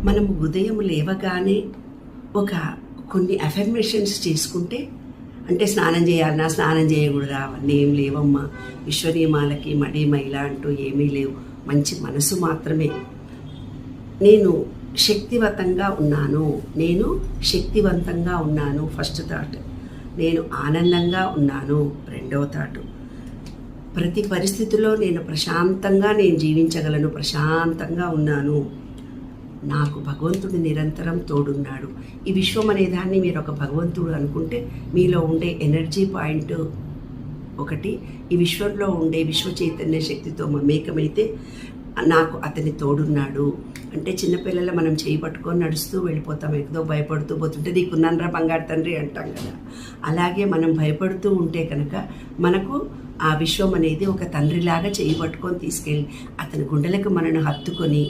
మనము ఉదయం లేవగానే ఒక కొన్ని అఫర్మేషన్స్ చేసుకుంటే, అంటే స్నానం చేయాలన్నా స్నానం చేయకూడదా అవన్నీ ఏం లేవమ్మా, విశ్వనియమాలకి మడి మైల అంటూ ఏమీ లేవు, మంచి మనసు మాత్రమే. నేను శక్తివంతంగా ఉన్నాను, నేను శక్తివంతంగా ఉన్నాను ఫస్ట్ థాట్. నేను ఆనందంగా ఉన్నాను రెండవ థాట్. ప్రతి పరిస్థితిలో నేను ప్రశాంతంగా జీవించగలను, ప్రశాంతంగా ఉన్నాను, నాకు భగవంతుడు నిరంతరం తోడున్నాడు. ఈ విశ్వం అనే దాన్ని మీరు ఒక భగవంతుడు అనుకుంటే మీలో ఉండే ఎనర్జీ పాయింట్ ఒకటి, ఈ విశ్వంలో ఉండే విశ్వ చైతన్య శక్తితో మమేకమైతే నాకు అతని తోడున్నాడు. అంటే చిన్నపిల్లల మనం చేయి పట్టుకొని నడుస్తూ వెళ్ళిపోతాం, ఏదో భయపడుతూ పోతుంటే నీకున్నానరా బంగారు తండ్రి అంటాం కదా. అలాగే మనం భయపడుతూ ఉంటే కనుక మనకు ఆ విశ్వం అనేది ఒక తండ్రిలాగా చేయి పట్టుకొని తీసుకెళ్ళి అతని గుండెలకు మనను హత్తుకొని